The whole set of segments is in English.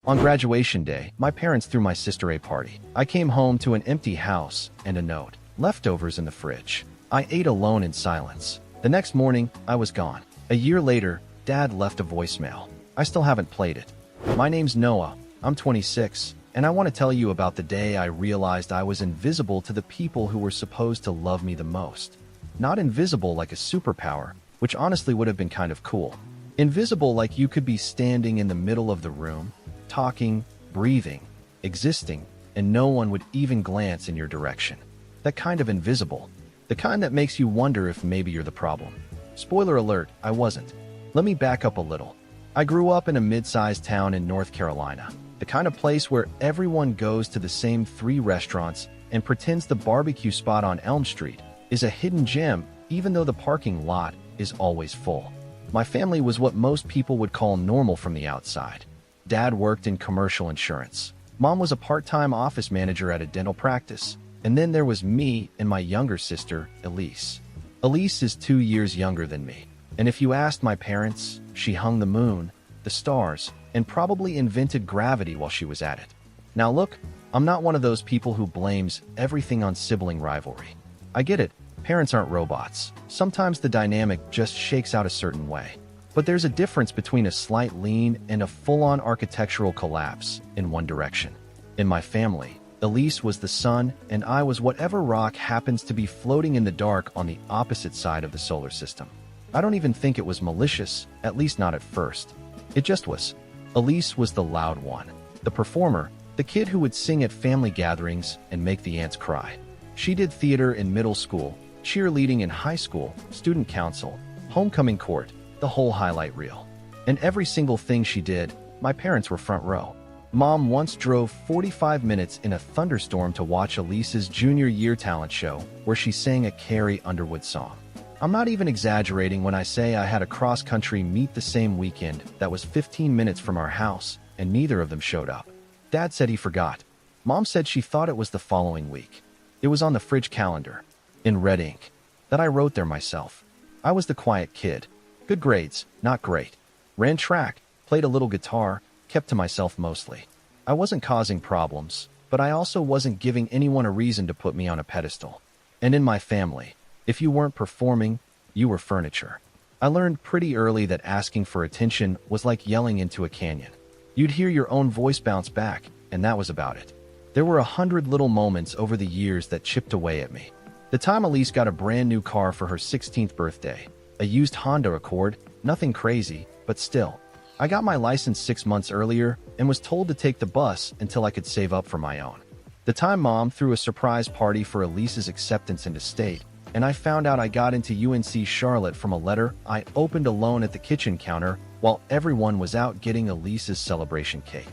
On graduation day, my parents threw my sister a party. I came home to an empty house and a note. Leftovers in the fridge. I ate alone in silence. The next morning, I was gone. A year later, Dad left a voicemail. I still haven't played it. My name's Noah. I'm 26, and I want to tell you about the day I realized I was invisible to the people who were supposed to love me the most. Not invisible like a superpower, which honestly would have been kind of cool. Invisible like you could be standing in the middle of the room, talking, breathing, existing, and no one would even glance in your direction. That kind of invisible. The kind that makes you wonder if maybe you're the problem. Spoiler alert, I wasn't. Let me back up a little. I grew up in a mid-sized town in North Carolina, the kind of place where everyone goes to the same 3 restaurants and pretends the barbecue spot on Elm Street is a hidden gem, even though the parking lot is always full. My family was what most people would call normal from the outside. Dad worked in commercial insurance. Mom was a part-time office manager at a dental practice. And then there was me and my younger sister, Elise. Elise is 2 years younger than me. And if you asked my parents, she hung the moon, the stars, and probably invented gravity while she was at it. Now look, I'm not one of those people who blames everything on sibling rivalry. I get it, parents aren't robots. Sometimes the dynamic just shakes out a certain way. But there's a difference between a slight lean and a full-on architectural collapse in one direction. In my family, Elise was the sun, and I was whatever rock happens to be floating in the dark on the opposite side of the solar system. I don't even think it was malicious, at least not at first. It just was. Elise was the loud one, the performer, the kid who would sing at family gatherings and make the aunts cry. She did theater in middle school, cheerleading in high school, student council, homecoming court, the whole highlight reel. And every single thing she did, my parents were front row. Mom once drove 45 minutes in a thunderstorm to watch Elise's junior year talent show where she sang a Carrie Underwood song. I'm not even exaggerating when I say I had a cross-country meet the same weekend that was 15 minutes from our house, and neither of them showed up. Dad said he forgot. Mom said she thought it was the following week. It was on the fridge calendar, in red ink, that I wrote there myself. I was the quiet kid. Good grades, not great. Ran track, played a little guitar, kept to myself mostly. I wasn't causing problems, but I also wasn't giving anyone a reason to put me on a pedestal. And in my family, if you weren't performing, you were furniture. I learned pretty early that asking for attention was like yelling into a canyon. You'd hear your own voice bounce back, and that was about it. There were 100 little moments over the years that chipped away at me. The time Elise got a brand new car for her 16th birthday, a used Honda Accord, nothing crazy, but still. I got my license 6 months earlier and was told to take the bus until I could save up for my own. The time Mom threw a surprise party for Elise's acceptance into state, and I found out I got into UNC Charlotte from a letter I opened alone at the kitchen counter while everyone was out getting Elise's celebration cake.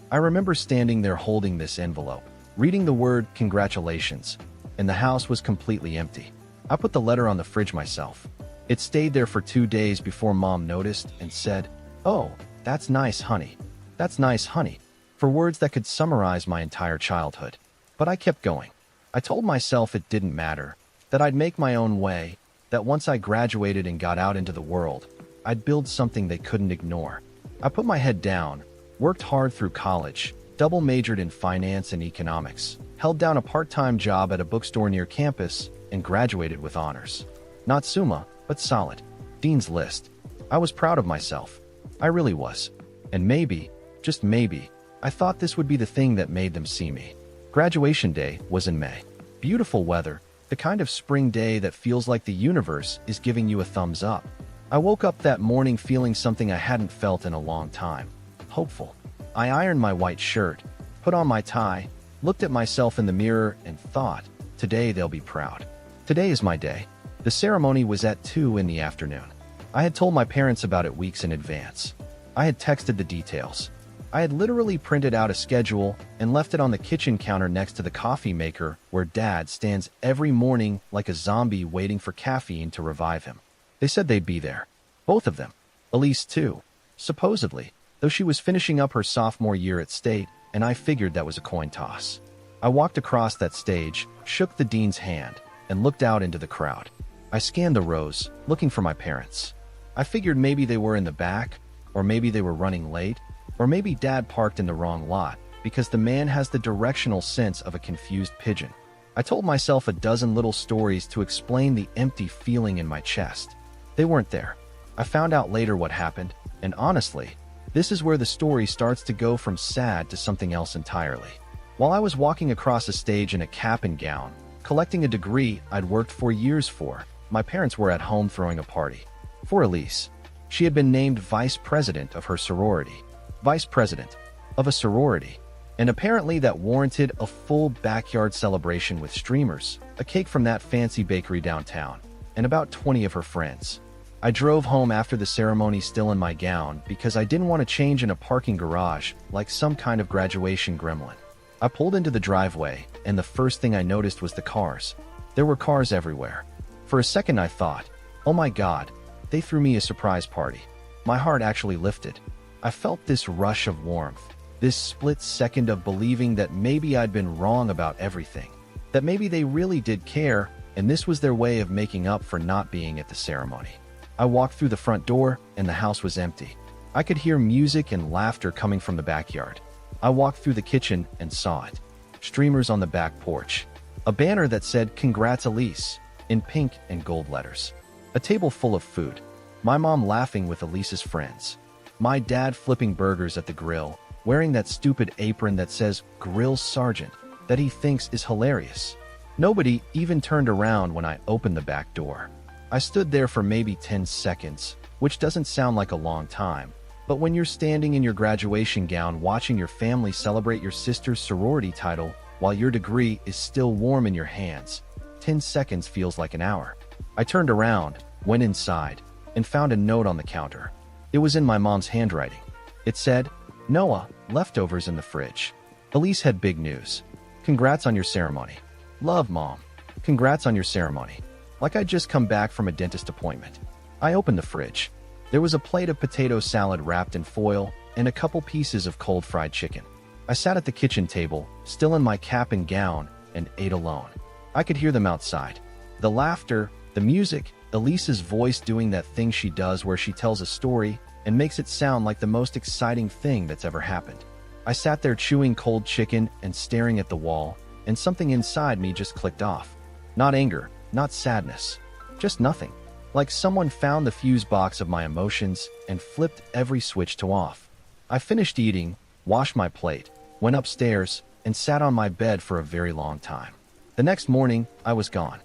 I remember standing there holding this envelope, reading the word congratulations, and the house was completely empty. I put the letter on the fridge myself. It stayed there for 2 days before Mom noticed and said, "Oh, that's nice, honey. That's nice, honey," for words that could summarize my entire childhood. But I kept going. I told myself it didn't matter, that I'd make my own way, that once I graduated and got out into the world, I'd build something they couldn't ignore. I put my head down, worked hard through college, double majored in finance and economics, held down a part-time job at a bookstore near campus, and graduated with honors. Not summa, but solid. Dean's List. I was proud of myself. I really was. And maybe, just maybe, I thought this would be the thing that made them see me. Graduation day was in May. Beautiful weather, the kind of spring day that feels like the universe is giving you a thumbs up. I woke up that morning feeling something I hadn't felt in a long time. Hopeful. I ironed my white shirt, put on my tie, looked at myself in the mirror, and thought, today they'll be proud. Today is my day. The ceremony was at 2 in the afternoon. I had told my parents about it weeks in advance. I had texted the details. I had literally printed out a schedule and left it on the kitchen counter next to the coffee maker where Dad stands every morning like a zombie waiting for caffeine to revive him. They said they'd be there. Both of them. Elise too. Supposedly, though she was finishing up her sophomore year at State, and I figured that was a coin toss. I walked across that stage, shook the dean's hand, and looked out into the crowd. I scanned the rows, looking for my parents. I figured maybe they were in the back, or maybe they were running late, Or maybe Dad parked in the wrong lot, because the man has the directional sense of a confused pigeon. I told myself a dozen little stories to explain the empty feeling in my chest. They weren't there. I found out later what happened, and honestly, this is where the story starts to go from sad to something else entirely. While I was walking across a stage in a cap and gown, collecting a degree I'd worked for years for, my parents were at home throwing a party. For Elise. She had been named vice president of her sorority. Vice president of a sorority. And apparently that warranted a full backyard celebration with streamers, a cake from that fancy bakery downtown, and about 20 of her friends. I drove home after the ceremony still in my gown because I didn't want to change in a parking garage like some kind of graduation gremlin. I pulled into the driveway, and the first thing I noticed was the cars. There were cars everywhere. For a second I thought, oh my God, they threw me a surprise party. My heart actually lifted. I felt this rush of warmth, this split second of believing that maybe I'd been wrong about everything, that maybe they really did care, and this was their way of making up for not being at the ceremony. I walked through the front door, and the house was empty. I could hear music and laughter coming from the backyard. I walked through the kitchen and saw it. Streamers on the back porch. A banner that said, "Congrats Elise," in pink and gold letters. A table full of food. My mom laughing with Elise's friends. My dad flipping burgers at the grill, wearing that stupid apron that says "Grill Sergeant," that he thinks is hilarious. Nobody even turned around when I opened the back door. I stood there for maybe 10 seconds, which doesn't sound like a long time, but when you're standing in your graduation gown watching your family celebrate your sister's sorority title while your degree is still warm in your hands, 10 seconds feels like an hour. I turned around, went inside, and found a note on the counter. It was in my mom's handwriting. It said, "Noah, leftovers in the fridge." Elise had big news. "Congrats on your ceremony." "Love, Mom." "Congrats on your ceremony." Like I'd just come back from a dentist appointment. I opened the fridge. There was a plate of potato salad wrapped in foil and a couple pieces of cold fried chicken. I sat at the kitchen table, still in my cap and gown, and ate alone. I could hear them outside. The laughter, the music, Elise's voice doing that thing she does where she tells a story and makes it sound like the most exciting thing that's ever happened. I sat there chewing cold chicken and staring at the wall, and something inside me just clicked off. Not anger, not sadness, just nothing. Like someone found the fuse box of my emotions and flipped every switch to off. I finished eating, washed my plate, went upstairs, and sat on my bed for a very long time. The next morning, I was gone.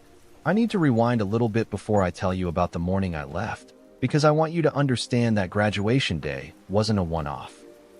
I need to rewind a little bit before I tell you about the morning I left, because I want you to understand that graduation day wasn't a one-off.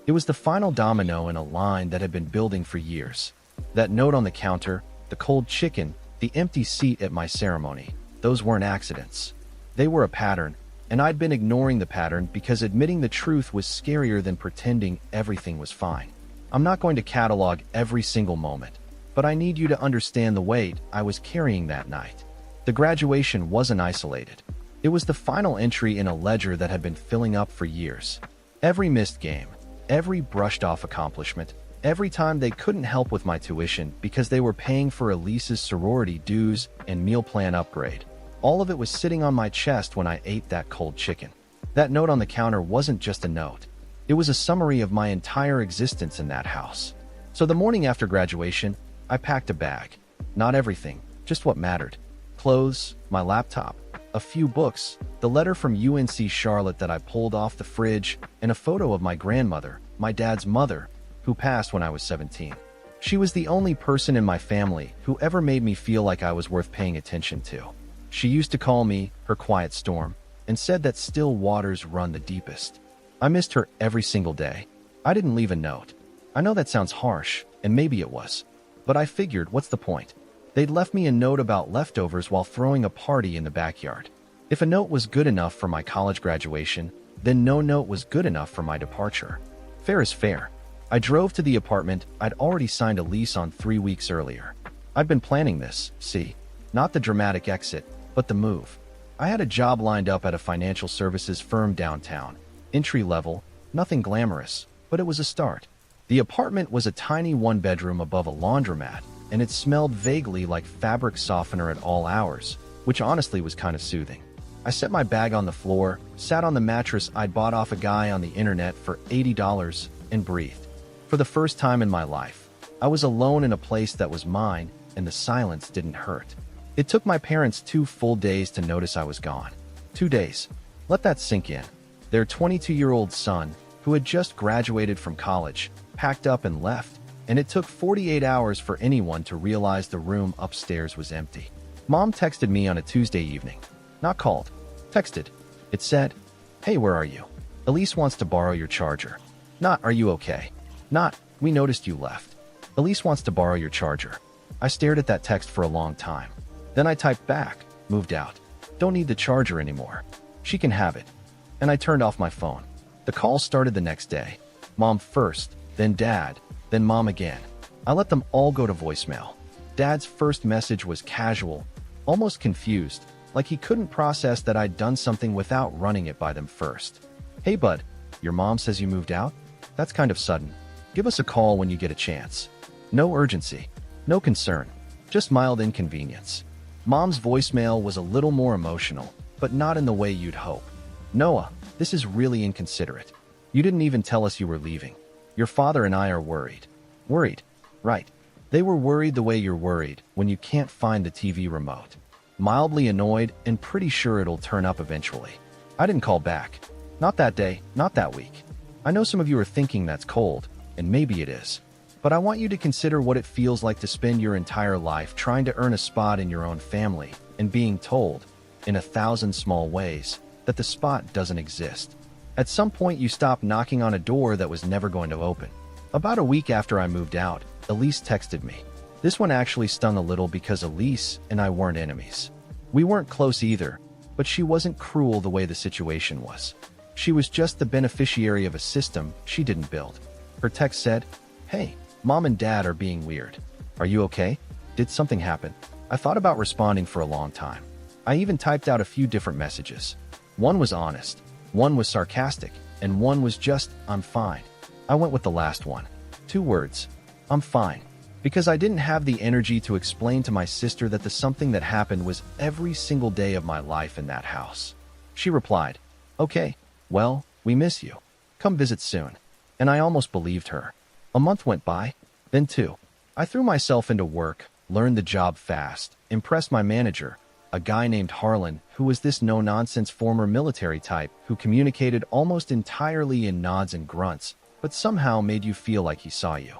It was the final domino in a line that had been building for years. That note on the counter, the cold chicken, the empty seat at my ceremony, those weren't accidents. They were a pattern, and I'd been ignoring the pattern because admitting the truth was scarier than pretending everything was fine. I'm not going to catalog every single moment, but I need you to understand the weight I was carrying that night. The graduation wasn't isolated. It was the final entry in a ledger that had been filling up for years. Every missed game, every brushed-off accomplishment, every time they couldn't help with my tuition because they were paying for Elise's sorority dues and meal plan upgrade. All of it was sitting on my chest when I ate that cold chicken. That note on the counter wasn't just a note. It was a summary of my entire existence in that house. So the morning after graduation, I packed a bag. Not everything, just what mattered. Clothes, my laptop, a few books, the letter from UNC Charlotte that I pulled off the fridge, and a photo of my grandmother, my dad's mother, who passed when I was 17. She was the only person in my family who ever made me feel like I was worth paying attention to. She used to call me her quiet storm and said that still waters run the deepest. I missed her every single day. I didn't leave a note. I know that sounds harsh, and maybe it was, but I figured, what's the point? They'd left me a note about leftovers while throwing a party in the backyard. If a note was good enough for my college graduation, then no note was good enough for my departure. Fair is fair. I drove to the apartment I'd already signed a lease on 3 weeks earlier. I'd been planning this, see? Not the dramatic exit, but the move. I had a job lined up at a financial services firm downtown. Entry level, nothing glamorous, but it was a start. The apartment was a tiny one-bedroom above a laundromat, and it smelled vaguely like fabric softener at all hours, which honestly was kind of soothing. I set my bag on the floor, sat on the mattress I'd bought off a guy on the internet for $80, and breathed. For the first time in my life, I was alone in a place that was mine, and the silence didn't hurt. It took my parents 2 full days to notice I was gone. 2 days. Let that sink in. Their 22-year-old son, who had just graduated from college, packed up and left, and it took 48 hours for anyone to realize the room upstairs was empty. Mom texted me on a Tuesday evening. Not called. Texted. It said, "Hey, where are you? Elise wants to borrow your charger." Not, "Are you okay?" Not, "We noticed you left." "Elise wants to borrow your charger." I stared at that text for a long time. Then I typed back, "Moved out. Don't need the charger anymore. She can have it." And I turned off my phone. The call started the next day. Mom first, then Dad, then Mom again. I let them all go to voicemail. Dad's first message was casual, almost confused, like he couldn't process that I'd done something without running it by them first. "Hey bud, your mom says you moved out? That's kind of sudden. Give us a call when you get a chance." No urgency, no concern, just mild inconvenience. Mom's voicemail was a little more emotional, but not in the way you'd hope. "Noah, this is really inconsiderate. You didn't even tell us you were leaving. Your father and I are worried." Worried? Right. They were worried the way you're worried when you can't find the TV remote. Mildly annoyed and pretty sure it'll turn up eventually. I didn't call back. Not that day, not that week. I know some of you are thinking that's cold, and maybe it is. But I want you to consider what it feels like to spend your entire life trying to earn a spot in your own family and being told, in 1,000 small ways, that the spot doesn't exist. At some point, you stop knocking on a door that was never going to open. About a week after I moved out, Elise texted me. This one actually stung a little because Elise and I weren't enemies. We weren't close either, but she wasn't cruel the way the situation was. She was just the beneficiary of a system she didn't build. Her text said, "Hey, Mom and Dad are being weird. Are you okay? Did something happen?" I thought about responding for a long time. I even typed out a few different messages. One was honest, one was sarcastic, and one was just, "I'm fine." I went with the last one. 2 words. "I'm fine." Because I didn't have the energy to explain to my sister that the something that happened was every single day of my life in that house. She replied, "Okay, well, we miss you. Come visit soon." And I almost believed her. A month went by, then 2. I threw myself into work, learned the job fast, impressed my manager, a guy named Harlan, who was this no-nonsense former military type who communicated almost entirely in nods and grunts, but somehow made you feel like he saw you.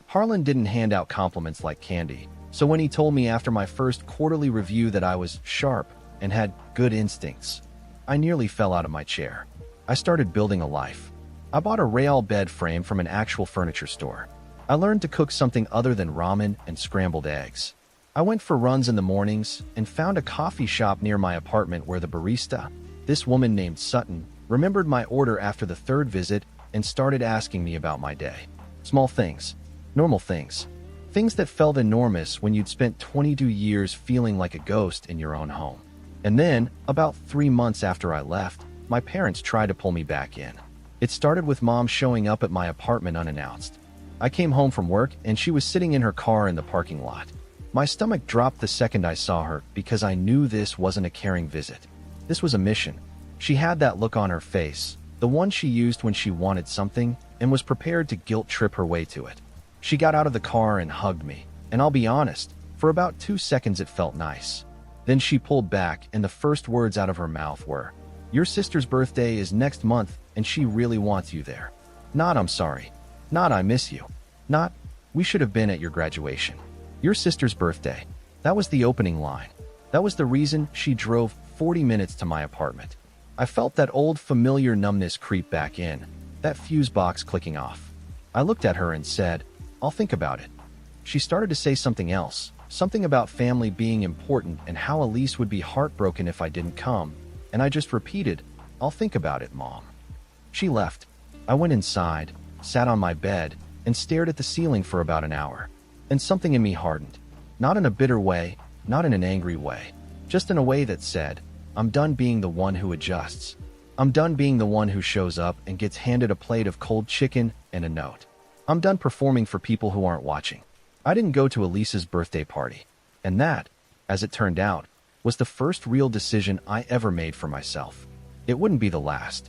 Harlan didn't hand out compliments like candy, so when he told me after my first quarterly review that I was sharp and had good instincts, I nearly fell out of my chair. I started building a life. I bought a rail bed frame from an actual furniture store. I learned to cook something other than ramen and scrambled eggs. I went for runs in the mornings and found a coffee shop near my apartment where the barista, this woman named Sutton, remembered my order after the 3rd visit and started asking me about my day. Small things. Normal things. Things that felt enormous when you'd spent 22 years feeling like a ghost in your own home. And then, about 3 months after I left, my parents tried to pull me back in. It started with Mom showing up at my apartment unannounced. I came home from work and she was sitting in her car in the parking lot. My stomach dropped the second I saw her because I knew this wasn't a caring visit. This was a mission. She had that look on her face, the one she used when she wanted something, and was prepared to guilt trip her way to it. She got out of the car and hugged me, and I'll be honest, for about 2 seconds it felt nice. Then she pulled back and the first words out of her mouth were, "Your sister's birthday is next month and she really wants you there." Not, "I'm sorry." Not, "I miss you." Not, "We should have been at your graduation." Your sister's birthday. That was the opening line. That was the reason she drove 40 minutes to my apartment. I felt that old familiar numbness creep back in, that fuse box clicking off. I looked at her and said, "I'll think about it." She started to say something else, something about family being important and how Elise would be heartbroken if I didn't come, and I just repeated, "I'll think about it, Mom." She left. I went inside, sat on my bed, and stared at the ceiling for about an hour. And something in me hardened. Not in a bitter way, not in an angry way, just in a way that said, I'm done being the one who adjusts. I'm done being the one who shows up and gets handed a plate of cold chicken and a note. I'm done performing for people who aren't watching. I didn't go to Elise's birthday party. And that, as it turned out, was the first real decision I ever made for myself. It wouldn't be the last.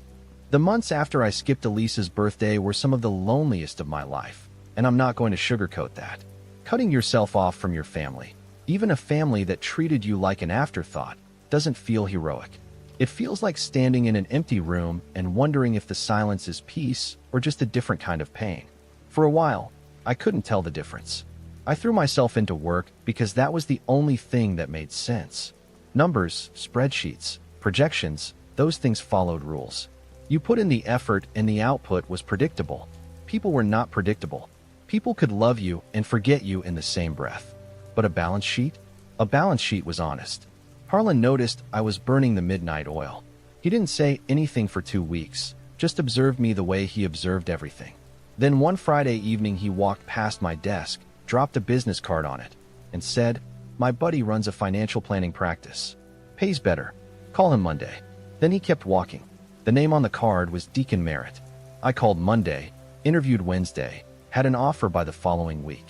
The months after I skipped Elisa's birthday were some of the loneliest of my life, and I'm not going to sugarcoat that. Cutting yourself off from your family, even a family that treated you like an afterthought, doesn't feel heroic. It feels like standing in an empty room and wondering if the silence is peace or just a different kind of pain. For a while, I couldn't tell the difference. I threw myself into work because that was the only thing that made sense. Numbers, spreadsheets, projections, those things followed rules. You put in the effort and the output was predictable. People were not predictable. People could love you and forget you in the same breath. But a balance sheet? A balance sheet was honest. Harlan noticed I was burning the midnight oil. He didn't say anything for 2 weeks, just observed me the way he observed everything. Then one Friday evening he walked past my desk, dropped a business card on it, and said, "My buddy runs a financial planning practice. Pays better. Call him Monday." Then he kept walking. The name on the card was Deacon Merritt. I called Monday, interviewed Wednesday, had an offer by the following week.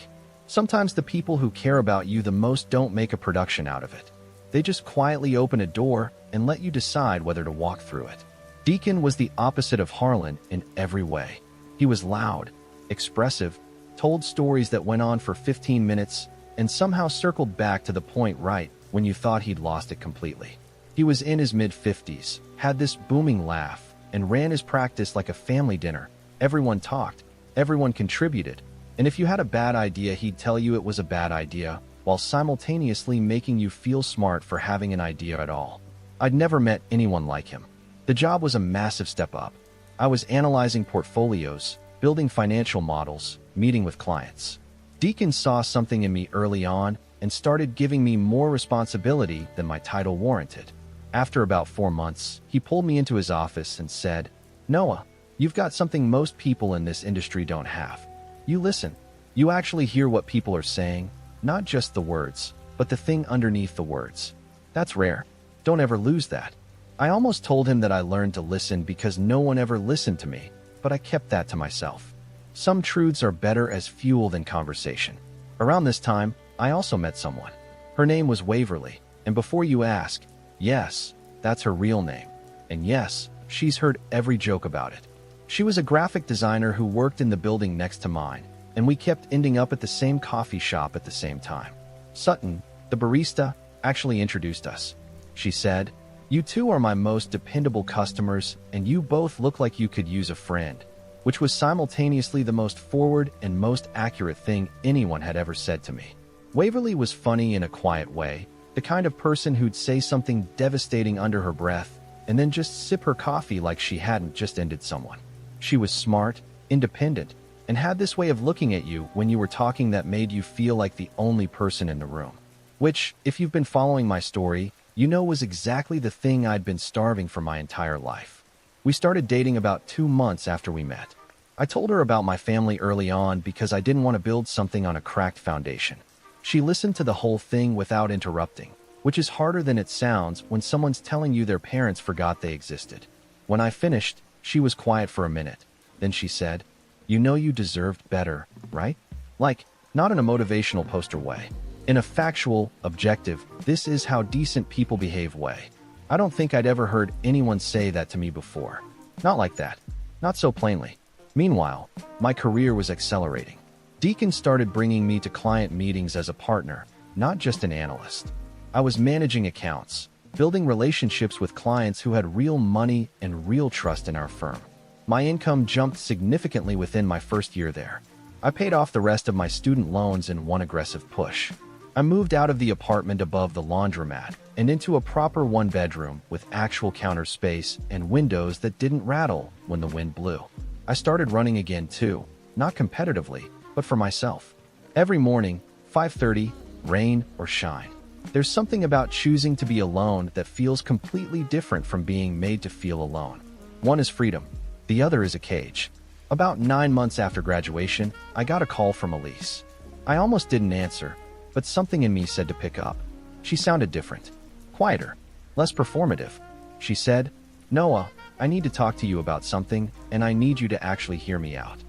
Sometimes the people who care about you the most don't make a production out of it. They just quietly open a door and let you decide whether to walk through it. Deacon was the opposite of Harlan in every way. He was loud, expressive, told stories that went on for 15 minutes, and somehow circled back to the point right when you thought he'd lost it completely. He was in his mid-50s, had this booming laugh, and ran his practice like a family dinner. Everyone talked, everyone contributed, and if you had a bad idea, he'd tell you it was a bad idea, while simultaneously making you feel smart for having an idea at all. I'd never met anyone like him. The job was a massive step up. I was analyzing portfolios, building financial models, meeting with clients. Deacon saw something in me early on and started giving me more responsibility than my title warranted. After about 4 months, he pulled me into his office and said, "Noah, you've got something most people in this industry don't have. You listen. You actually hear what people are saying, not just the words, but the thing underneath the words. That's rare. Don't ever lose that." I almost told him that I learned to listen because no one ever listened to me, but I kept that to myself. Some truths are better as fuel than conversation. Around this time, I also met someone. Her name was Waverly, and before you ask, yes, that's her real name. And yes, she's heard every joke about it. She was a graphic designer who worked in the building next to mine, and we kept ending up at the same coffee shop at the same time. Sutton, the barista, actually introduced us. She said, "You two are my most dependable customers, and you both look like you could use a friend," which was simultaneously the most forward and most accurate thing anyone had ever said to me. Waverly was funny in a quiet way, the kind of person who'd say something devastating under her breath and then just sip her coffee like she hadn't just ended someone. She was smart, independent, and had this way of looking at you when you were talking that made you feel like the only person in the room. Which, if you've been following my story, you know was exactly the thing I'd been starving for my entire life. We started dating about 2 months after we met. I told her about my family early on because I didn't want to build something on a cracked foundation. She listened to the whole thing without interrupting, which is harder than it sounds when someone's telling you their parents forgot they existed. When I finished, she was quiet for a minute. Then she said, "You know you deserved better, right?" Like, not in a motivational poster way. In a factual, objective, this is how decent people behave way. I don't think I'd ever heard anyone say that to me before. Not like that. Not so plainly. Meanwhile, my career was accelerating. Deacon started bringing me to client meetings as a partner, not just an analyst. I was managing accounts, building relationships with clients who had real money and real trust in our firm. My income jumped significantly within my first year there. I paid off the rest of my student loans in one aggressive push. I moved out of the apartment above the laundromat and into a proper one-bedroom with actual counter space and windows that didn't rattle when the wind blew. I started running again too, not competitively, but for myself. Every morning, 5:30, rain or shine. There's something about choosing to be alone that feels completely different from being made to feel alone. One is freedom. The other is a cage. About 9 months after graduation, I got a call from Elise. I almost didn't answer, but something in me said to pick up. She sounded different. Quieter. Less performative. She said, "Noah, I need to talk to you about something, and I need you to actually hear me out."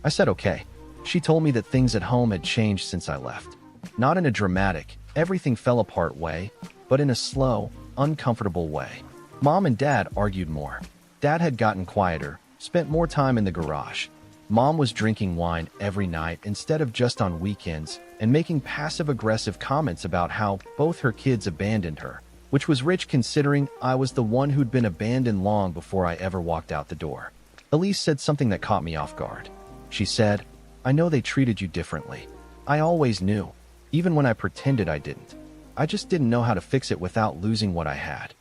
I said okay. She told me that things at home had changed since I left. Not in a dramatic, everything fell apart way, but in a slow, uncomfortable way. Mom and Dad argued more. Dad had gotten quieter, spent more time in the garage. Mom was drinking wine every night instead of just on weekends and making passive-aggressive comments about how both her kids abandoned her, which was rich considering I was the one who'd been abandoned long before I ever walked out the door. Elise said something that caught me off guard. She said, "I know they treated you differently. I always knew, even when I pretended I didn't. I just didn't know how to fix it without losing what I had."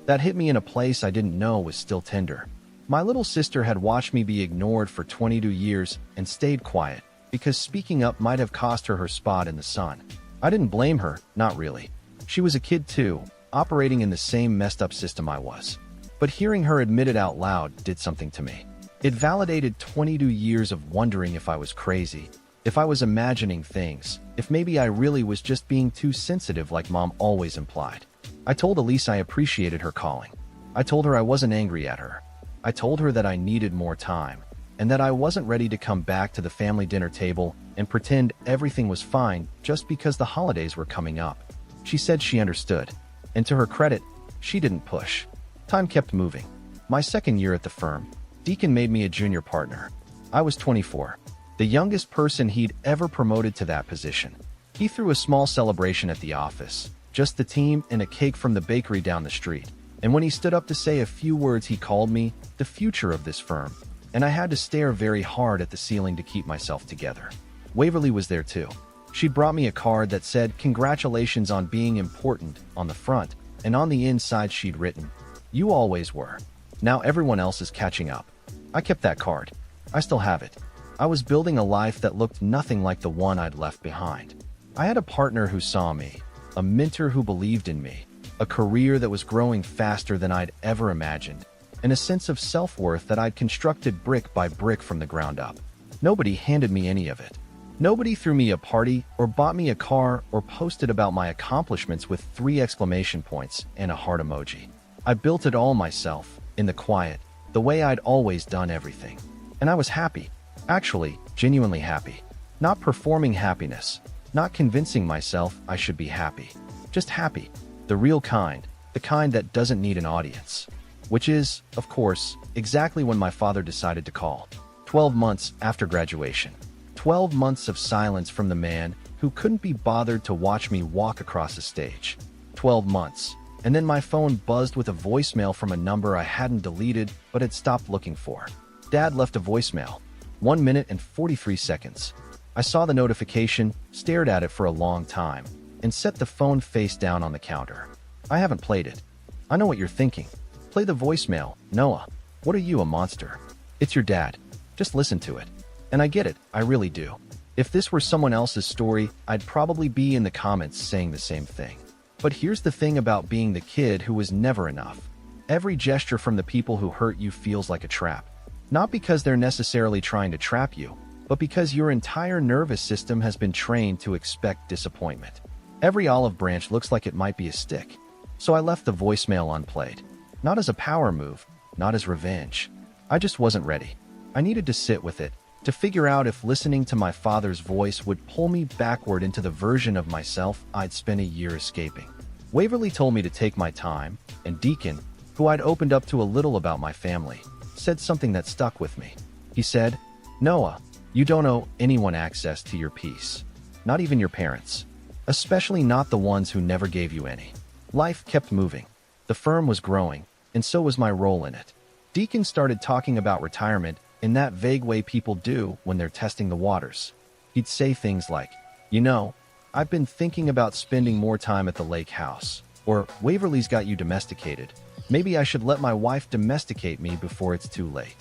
That hit me in a place I didn't know was still tender. My little sister had watched me be ignored for 22 years and stayed quiet because speaking up might have cost her her spot in the sun. I didn't blame her, not really. She was a kid too, operating in the same messed up system I was. But hearing her admit it out loud did something to me. It validated 22 years of wondering if I was crazy, if I was imagining things, if maybe I really was just being too sensitive like Mom always implied. I told Elise I appreciated her calling. I told her I wasn't angry at her. I told her that I needed more time, and that I wasn't ready to come back to the family dinner table and pretend everything was fine just because the holidays were coming up. She said she understood, and to her credit, she didn't push. Time kept moving. My second year at the firm, Deacon made me a junior partner. I was 24, the youngest person he'd ever promoted to that position. He threw a small celebration at the office, just the team and a cake from the bakery down the street. And when he stood up to say a few words, he called me the future of this firm, and I had to stare very hard at the ceiling to keep myself together. Waverly was there too. She'd brought me a card that said, "Congratulations on being important," on the front, and on the inside she'd written, "You always were. Now everyone else is catching up." I kept that card. I still have it. I was building a life that looked nothing like the one I'd left behind. I had a partner who saw me, a mentor who believed in me, a career that was growing faster than I'd ever imagined, and a sense of self-worth that I'd constructed brick by brick from the ground up. Nobody handed me any of it. Nobody threw me a party or bought me a car or posted about my accomplishments with 3 exclamation points and a heart emoji. I built it all myself, in the quiet, the way I'd always done everything. And I was happy. Actually, genuinely happy. Not performing happiness. Not convincing myself I should be happy. Just happy. The real kind. The kind that doesn't need an audience. Which is, of course, exactly when my father decided to call. 12 months after graduation. 12 months of silence from the man who couldn't be bothered to watch me walk across the stage. 12 months. And then my phone buzzed with a voicemail from a number I hadn't deleted but had stopped looking for. Dad left a voicemail. 1 minute and 43 seconds. I saw the notification, stared at it for a long time, and set the phone face down on the counter. I haven't played it. I know what you're thinking. Play the voicemail, Noah. What are you, a monster? It's your dad. Just listen to it. And I get it, I really do. If this were someone else's story, I'd probably be in the comments saying the same thing. But here's the thing about being the kid who was never enough. Every gesture from the people who hurt you feels like a trap. Not because they're necessarily trying to trap you, but because your entire nervous system has been trained to expect disappointment. Every olive branch looks like it might be a stick. So I left the voicemail unplayed. Not as a power move, not as revenge. I just wasn't ready. I needed to sit with it, to figure out if listening to my father's voice would pull me backward into the version of myself I'd spent a year escaping. Waverly told me to take my time, and Deacon, who I'd opened up to a little about my family, said something that stuck with me. He said, "Noah, you don't owe anyone access to your peace. Not even your parents. Especially not the ones who never gave you any." Life kept moving. The firm was growing, and so was my role in it. Deacon started talking about retirement in that vague way people do when they're testing the waters. He'd say things like, "You know, I've been thinking about spending more time at the lake house," or "Waverly's got you domesticated. Maybe I should let my wife domesticate me before it's too late."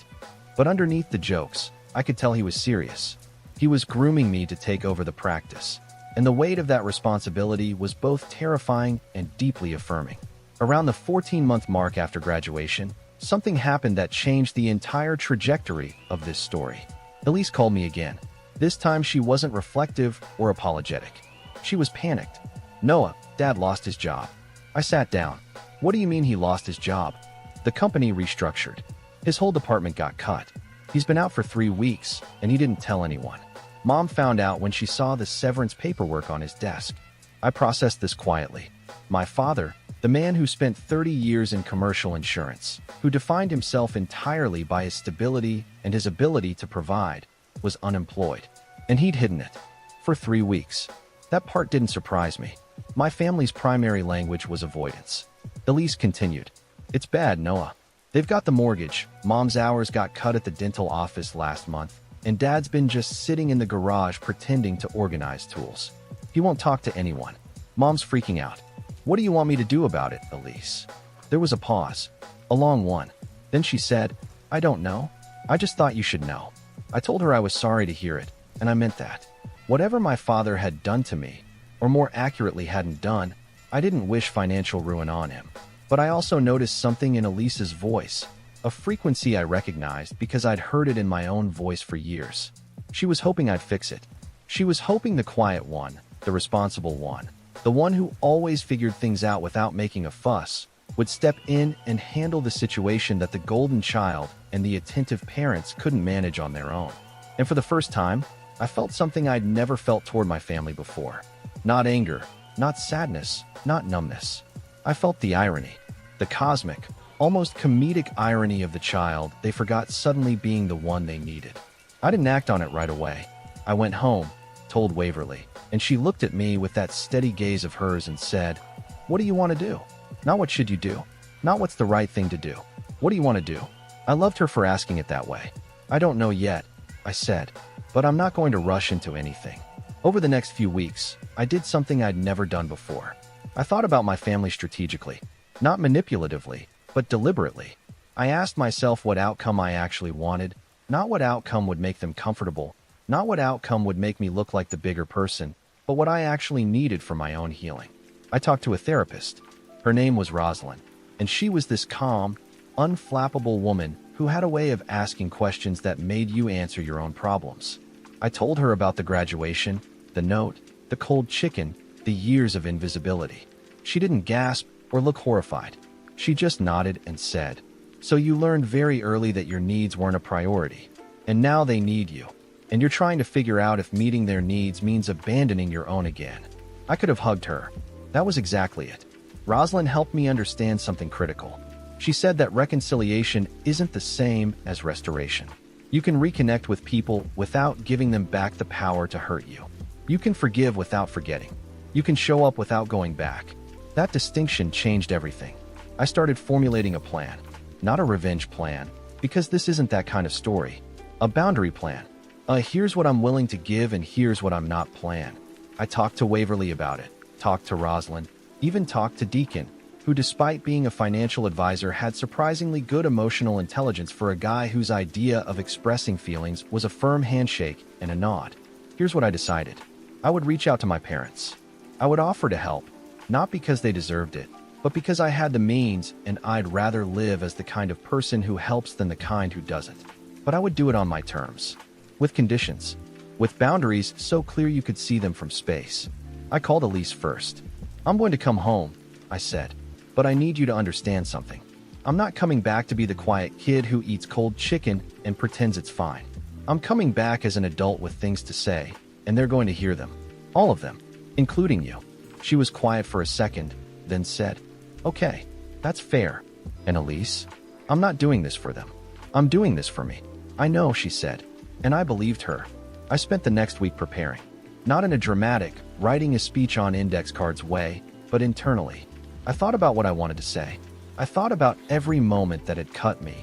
But underneath the jokes, I could tell he was serious. He was grooming me to take over the practice, and the weight of that responsibility was both terrifying and deeply affirming. Around the 14-month mark after graduation, something happened that changed the entire trajectory of this story. Elise called me again. This time she wasn't reflective or apologetic. She was panicked. "Noah, Dad lost his job." I sat down. "What do you mean he lost his job?" "The company restructured. His whole department got cut. He's been out for 3 weeks, and he didn't tell anyone. Mom found out when she saw the severance paperwork on his desk." I processed this quietly. My father, The man who spent 30 years in commercial insurance, who defined himself entirely by his stability and his ability to provide, was unemployed. And he'd hidden it. For 3 weeks. That part didn't surprise me. My family's primary language was avoidance. Elise continued. It's bad, Noah. They've got the mortgage, Mom's hours got cut at the dental office last month, and Dad's been just sitting in the garage pretending to organize tools. He won't talk to anyone. Mom's freaking out. What do you want me to do about it, Elise? There was a pause. A long one. Then she said, I don't know. I just thought you should know. I told her I was sorry to hear it, and I meant that. Whatever my father had done to me, or more accurately hadn't done, I didn't wish financial ruin on him. But I also noticed something in Elise's voice, a frequency I recognized because I'd heard it in my own voice for years. She was hoping I'd fix it. She was hoping the quiet one, the responsible one, the one who always figured things out without making a fuss, would step in and handle the situation that the golden child and the attentive parents couldn't manage on their own. And for the first time, I felt something I'd never felt toward my family before. Not anger, not sadness, not numbness. I felt the irony, the cosmic, almost comedic irony of the child they forgot suddenly being the one they needed. I didn't act on it right away. I went home, told Waverly, and she looked at me with that steady gaze of hers and said, What do you want to do? Not what should you do? Not what's the right thing to do. What do you want to do? I loved her for asking it that way. I don't know yet, I said, but I'm not going to rush into anything. Over the next few weeks, I did something I'd never done before. I thought about my family strategically, not manipulatively, but deliberately. I asked myself what outcome I actually wanted, not what outcome would make them comfortable, not what outcome would make me look like the bigger person, but what I actually needed for my own healing. I talked to a therapist. Her name was Rosalind, and she was this calm, unflappable woman who had a way of asking questions that made you answer your own problems. I told her about the graduation, the note, the cold chicken, the years of invisibility. She didn't gasp or look horrified. She just nodded and said, So you learned very early that your needs weren't a priority, and now they need you. And you're trying to figure out if meeting their needs means abandoning your own again. I could have hugged her. That was exactly it. Rosalind helped me understand something critical. She said that reconciliation isn't the same as restoration. You can reconnect with people without giving them back the power to hurt you. You can forgive without forgetting. You can show up without going back. That distinction changed everything. I started formulating a plan, not a revenge plan, because this isn't that kind of story. A boundary plan. Here's what I'm willing to give and here's what I'm not plan. I talked to Waverly about it, talked to Rosalind, even talked to Deacon, who despite being a financial advisor had surprisingly good emotional intelligence for a guy whose idea of expressing feelings was a firm handshake and a nod. Here's what I decided. I would reach out to my parents. I would offer to help, not because they deserved it, but because I had the means and I'd rather live as the kind of person who helps than the kind who doesn't. But I would do it on my terms. With conditions. With boundaries so clear you could see them from space. I called Elise first. I'm going to come home, I said. But I need you to understand something. I'm not coming back to be the quiet kid who eats cold chicken and pretends it's fine. I'm coming back as an adult with things to say, and they're going to hear them. All of them, including you. She was quiet for a second, then said, Okay, that's fair. And Elise, I'm not doing this for them. I'm doing this for me. I know, she said, and I believed her. I spent the next week preparing. Not in a dramatic, writing a speech on index cards way, but internally. I thought about what I wanted to say. I thought about every moment that had cut me,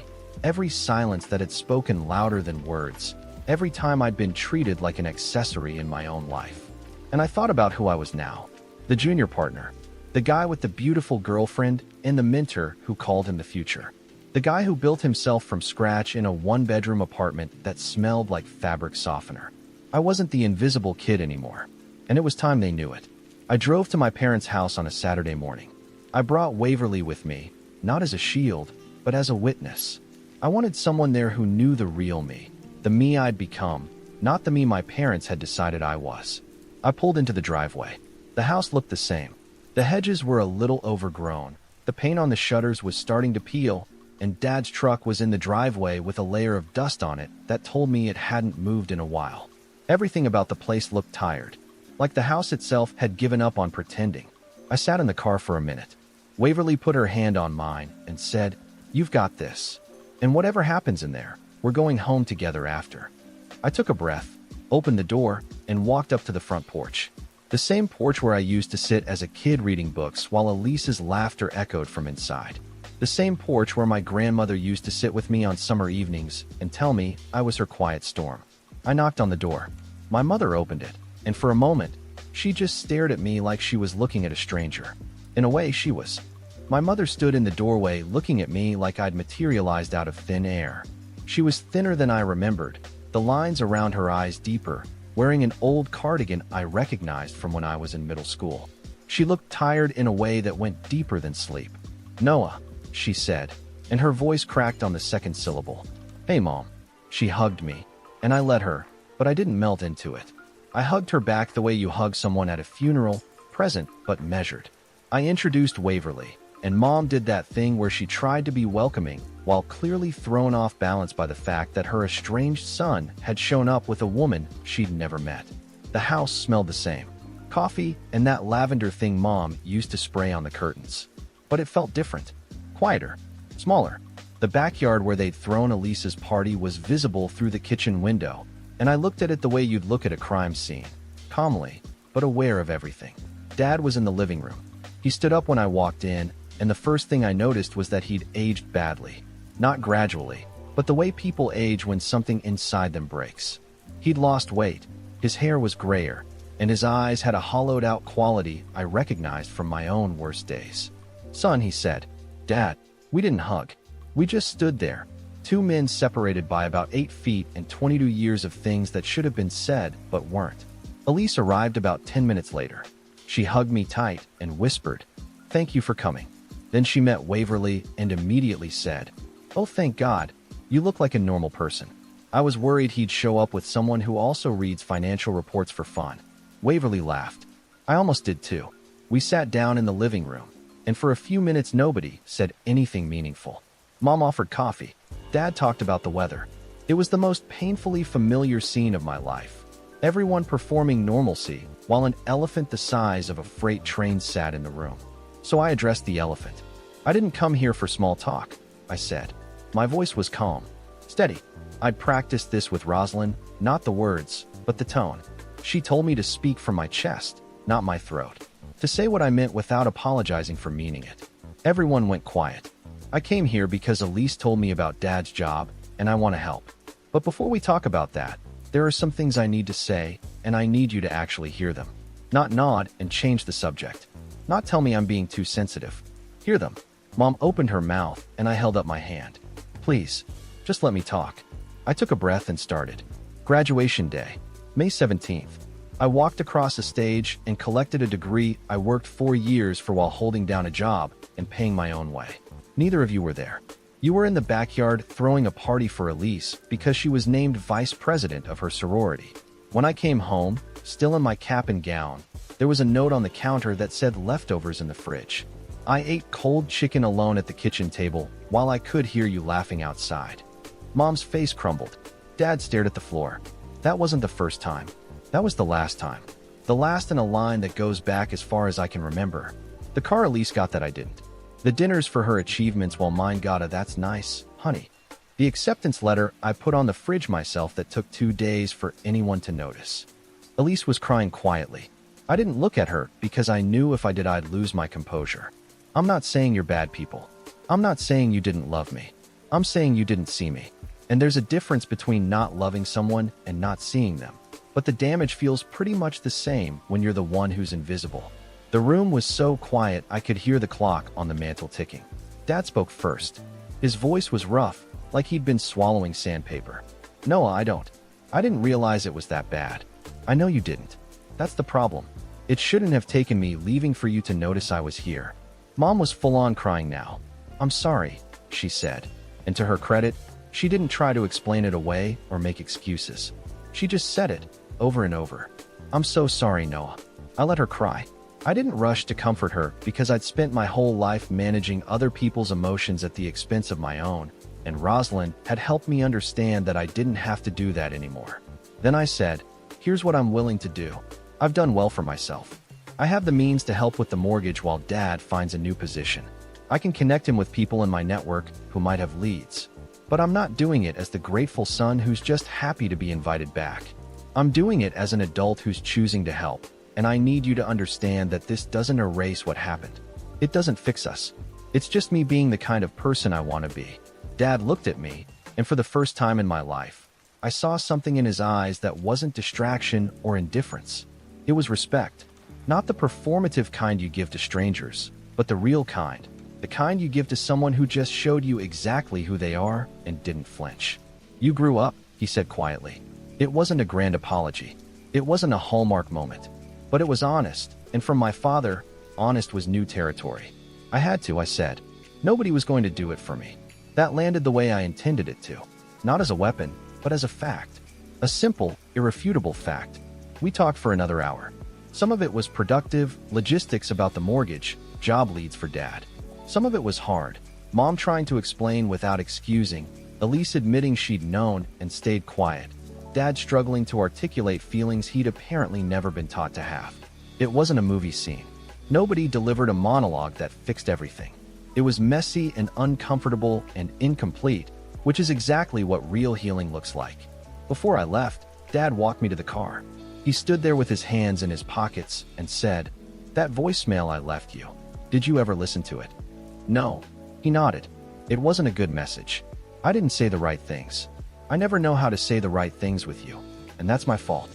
every silence that had spoken louder than words, every time I'd been treated like an accessory in my own life. And I thought about who I was now. The junior partner. The guy with the beautiful girlfriend and the mentor who called him the future. The guy who built himself from scratch in a one-bedroom apartment that smelled like fabric softener. I wasn't the invisible kid anymore, and it was time they knew it. I drove to my parents' house on a Saturday morning. I brought Waverly with me, not as a shield, but as a witness. I wanted someone there who knew the real me, the me I'd become, not the me my parents had decided I was. I pulled into the driveway. The house looked the same. The hedges were a little overgrown, the paint on the shutters was starting to peel, and Dad's truck was in the driveway with a layer of dust on it that told me it hadn't moved in a while. Everything about the place looked tired, like the house itself had given up on pretending. I sat in the car for a minute. Waverly put her hand on mine and said, "You've got this. And whatever happens in there, we're going home together after." I took a breath, opened the door, and walked up to the front porch. The same porch where I used to sit as a kid reading books while Elise's laughter echoed from inside. The same porch where my grandmother used to sit with me on summer evenings and tell me I was her quiet storm. I knocked on the door. My mother opened it, and for a moment, she just stared at me like she was looking at a stranger. In a way, she was. My mother stood in the doorway looking at me like I'd materialized out of thin air. She was thinner than I remembered, the lines around her eyes deeper, wearing an old cardigan I recognized from when I was in middle school. She looked tired in a way that went deeper than sleep. "Noah," she said, and her voice cracked on the second syllable. "Hey, Mom." She hugged me, and I let her, but I didn't melt into it. I hugged her back the way you hug someone at a funeral, present but measured. I introduced Waverly, and Mom did that thing where she tried to be welcoming while clearly thrown off balance by the fact that her estranged son had shown up with a woman she'd never met. The house smelled the same. Coffee and that lavender thing Mom used to spray on the curtains. But it felt different. Quieter. Smaller. The backyard where they'd thrown Elise's party was visible through the kitchen window, and I looked at it the way you'd look at a crime scene. Calmly, but aware of everything. Dad was in the living room. He stood up when I walked in, and the first thing I noticed was that he'd aged badly. Not gradually, but the way people age when something inside them breaks. He'd lost weight, his hair was grayer, and his eyes had a hollowed-out quality I recognized from my own worst days. "Son," he said. "Dad, we didn't hug. We just stood there, two men separated by about 8 feet and 22 years of things that should have been said but weren't." Elise arrived about 10 minutes later. She hugged me tight and whispered, "Thank you for coming." Then she met Waverly and immediately said, "Oh, thank God, you look like a normal person." I was worried he'd show up with someone who also reads financial reports for fun. Waverly laughed. I almost did too. We sat down in the living room, and for a few minutes nobody said anything meaningful. Mom offered coffee. Dad talked about the weather. It was the most painfully familiar scene of my life. Everyone performing normalcy, while an elephant the size of a freight train sat in the room. So I addressed the elephant. "I didn't come here for small talk," I said. My voice was calm, steady. I'd practiced this with Rosalind, not the words, but the tone. She told me to speak from my chest, not my throat. To say what I meant without apologizing for meaning it. Everyone went quiet. I came here because Elise told me about Dad's job, and I want to help. But before we talk about that, there are some things I need to say, and I need you to actually hear them. Not nod and change the subject. Not tell me I'm being too sensitive. Hear them. Mom opened her mouth, and I held up my hand. "Please, just let me talk." I took a breath and started. Graduation day, May 17th. I walked across the stage and collected a degree I worked 4 years for while holding down a job and paying my own way. Neither of you were there. You were in the backyard throwing a party for Elise because she was named vice president of her sorority. When I came home, still in my cap and gown, there was a note on the counter that said leftovers in the fridge. I ate cold chicken alone at the kitchen table while I could hear you laughing outside. Mom's face crumbled. Dad stared at the floor. That wasn't the first time. That was the last time. The last in a line that goes back as far as I can remember. The car Elise got that I didn't. The dinners for her achievements while mine got a "that's nice, honey." The acceptance letter I put on the fridge myself that took 2 days for anyone to notice. Elise was crying quietly. I didn't look at her because I knew if I did I'd lose my composure. I'm not saying you're bad people. I'm not saying you didn't love me. I'm saying you didn't see me. And there's a difference between not loving someone and not seeing them. But the damage feels pretty much the same when you're the one who's invisible. The room was so quiet I could hear the clock on the mantel ticking. Dad spoke first. His voice was rough, like he'd been swallowing sandpaper. "Noah, I didn't realize it was that bad. I know you didn't. That's the problem. It shouldn't have taken me leaving for you to notice I was here." Mom was full-on crying now. "I'm sorry," she said. And to her credit, she didn't try to explain it away or make excuses. She just said it, over and over. "I'm so sorry, Noah." I let her cry. I didn't rush to comfort her because I'd spent my whole life managing other people's emotions at the expense of my own, and Rosalind had helped me understand that I didn't have to do that anymore. Then I said, "Here's what I'm willing to do. I've done well for myself. I have the means to help with the mortgage while Dad finds a new position. I can connect him with people in my network who might have leads. But I'm not doing it as the grateful son who's just happy to be invited back. I'm doing it as an adult who's choosing to help, and I need you to understand that this doesn't erase what happened. It doesn't fix us. It's just me being the kind of person I want to be. Dad looked at me, and for the first time in my life, I saw something in his eyes that wasn't distraction or indifference. It was respect. Not the performative kind you give to strangers, but the real kind. The kind you give to someone who just showed you exactly who they are and didn't flinch. "You grew up," he said quietly. It wasn't a grand apology. It wasn't a hallmark moment. But it was honest, and from my father, honest was new territory. I had to, I said. Nobody was going to do it for me. That landed the way I intended it to. Not as a weapon, but as a fact. A simple, irrefutable fact. We talked for another hour. Some of it was productive, logistics about the mortgage, job leads for Dad. Some of it was hard. Mom trying to explain without excusing, Elise admitting she'd known and stayed quiet. Dad struggling to articulate feelings he'd apparently never been taught to have. It wasn't a movie scene. Nobody delivered a monologue that fixed everything. It was messy and uncomfortable and incomplete, which is exactly what real healing looks like. Before I left, Dad walked me to the car. He stood there with his hands in his pockets and said, "That voicemail I left you, did you ever listen to it?" "No." He nodded. "It wasn't a good message. I didn't say the right things. I never know how to say the right things with you, and that's my fault."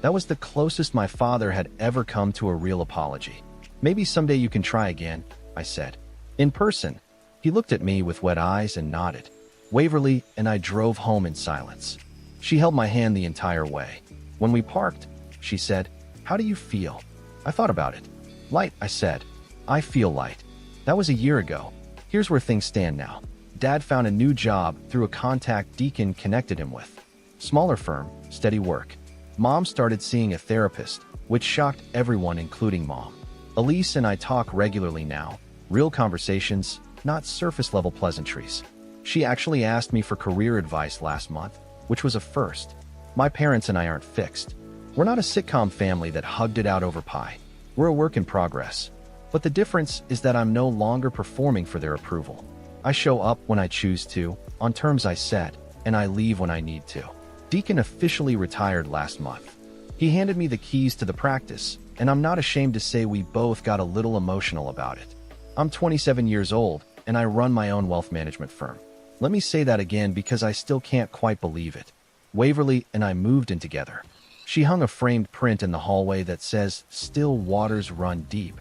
That was the closest my father had ever come to a real apology. "Maybe someday you can try again," I said. "In person." He looked at me with wet eyes and nodded. Waverly and I drove home in silence. She held my hand the entire way. When we parked, she said, "How do you feel?" I thought about it. "Light," I said. "I feel light." That was a year ago. Here's where things stand now. Dad found a new job through a contact Deacon connected him with. Smaller firm, steady work. Mom started seeing a therapist, which shocked everyone, including Mom. Elise and I talk regularly now. Real conversations, not surface-level pleasantries. She actually asked me for career advice last month, which was a first. My parents and I aren't fixed. We're not a sitcom family that hugged it out over pie. We're a work in progress. But the difference is that I'm no longer performing for their approval. I show up when I choose to, on terms I set, and I leave when I need to. Deacon officially retired last month. He handed me the keys to the practice, and I'm not ashamed to say we both got a little emotional about it. I'm 27 years old, and I run my own wealth management firm. Let me say that again because I still can't quite believe it. Waverly and I moved in together. She hung a framed print in the hallway that says, "Still waters run deep."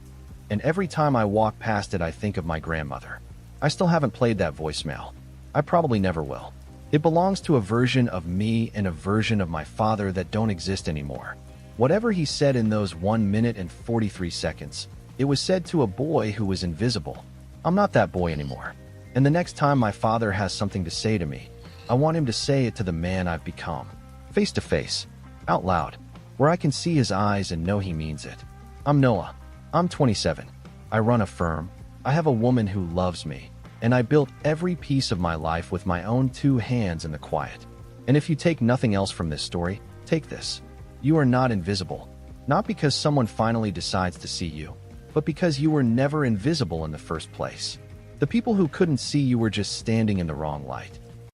And every time I walk past it, I think of my grandmother. I still haven't played that voicemail. I probably never will. It belongs to a version of me and a version of my father that don't exist anymore. Whatever he said in those 1 minute and 43 seconds, it was said to a boy who was invisible. I'm not that boy anymore. And the next time my father has something to say to me, I want him to say it to the man I've become. Face to face. Out loud. Where I can see his eyes and know he means it. I'm Noah. I'm 27. I run a firm. I have a woman who loves me. And I built every piece of my life with my own 2 hands in the quiet. And if you take nothing else from this story, take this. You are not invisible. Not because someone finally decides to see you, but because you were never invisible in the first place. The people who couldn't see you were just standing in the wrong light.